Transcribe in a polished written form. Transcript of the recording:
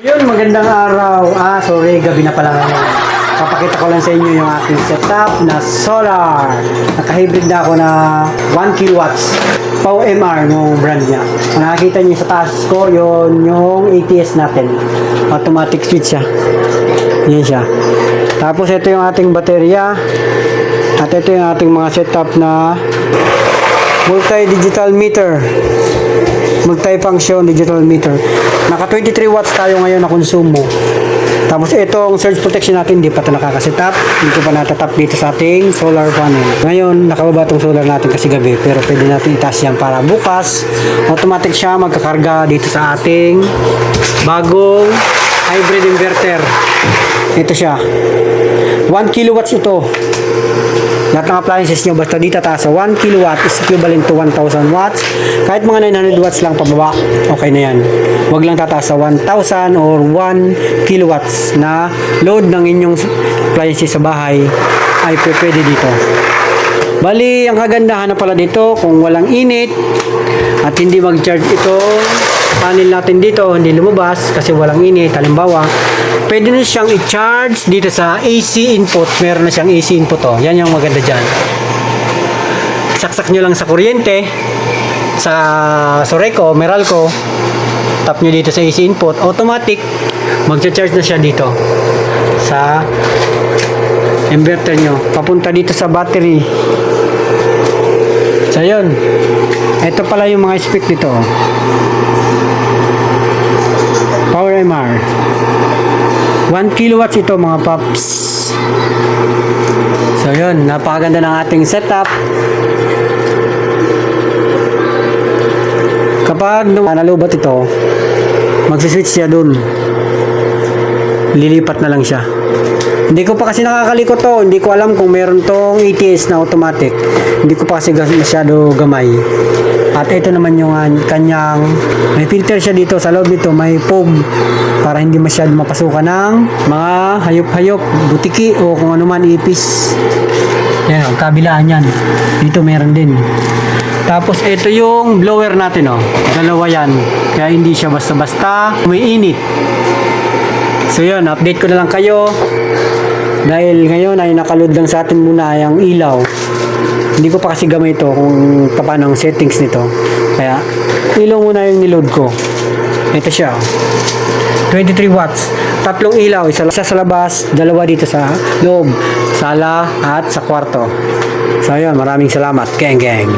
Yun, magandang araw. Sorry, gabi na pala ngayon. Papakita ko lang sa inyo yung aking setup na solar. Naka-hybrid na ako na 1 kilowatts. PowerMR yung brand niya. Kung nakikita niyo sa taas ko, yun yung ATS natin. Automatic switch siya. Yan siya. Tapos ito yung ating baterya. At ito yung ating mga setup na multi-digital meter. Multi-function digital meter. Naka 23 watts tayo ngayon na konsumo. Tapos itong surge protection natin, hindi pa ito nakakasetap. Hindi ko pa natatap dito sa ating solar panel. Ngayon, nakababa itong solar natin kasi gabi. Pero pwede natin itaas yan para bukas. Automatic siya magkakarga dito sa ating bagong hybrid inverter. Ito siya. 1 kilowatts ito. Lahat ng appliances nyo, basta dito taas sa 1 kilowatt is equivalent to 1,000 watts. Kahit mga 900 watts lang pababa, okay na yan. Huwag lang tataas sa 1,000 or 1 kilowatts na load ng inyong appliances sa bahay ay pwede dito. Bali, ang kagandahan na pala dito, kung walang init at hindi mag-charge itong panel natin dito, hindi lumabas kasi walang init, halimbawa, pwede na siyang i-charge dito sa AC input. Meron na siyang AC input. Yan yung maganda dyan. Saksak nyo lang sa kuryente, sa Soreco, Meralco, tap nyo dito sa AC input, automatic, mag-charge na siya dito sa inverter nyo. Papunta dito sa battery. So yun. Ito pala yung mga spec dito. PowerMR 1 kilowatts ito mga paps. So yun, napakaganda ng ating setup. Kapag nalubat ito, magsiswitch siya dun, lilipat na lang siya. Hindi ko pa kasi nakakalikot to. Hindi ko alam kung meron tong ATS na automatic. Hindi ko pa kasi masyado gamay. At ito naman yung kanyang, may filter siya dito sa loob nito, may foam para hindi masyado mapasukan ng mga hayop-hayop, butiki o kung ano man, ipis. Yan, ang kabilaan yan. Dito meron din. Tapos ito yung blower natin, dalawa yan. Kaya hindi siya basta-basta umiinit. So yun, update ko na lang kayo. Dahil ngayon ay nakaload lang sa atin muna yung ilaw. Hindi ko pa kasi gamay ito kung paano ang settings nito. Kaya ilaw muna yung niload ko. Ito siya. 23 watts. 3 ilaw. Isa sa labas, 2 dito sa loob, sala at sa kwarto. So yun, maraming salamat. Geng geng.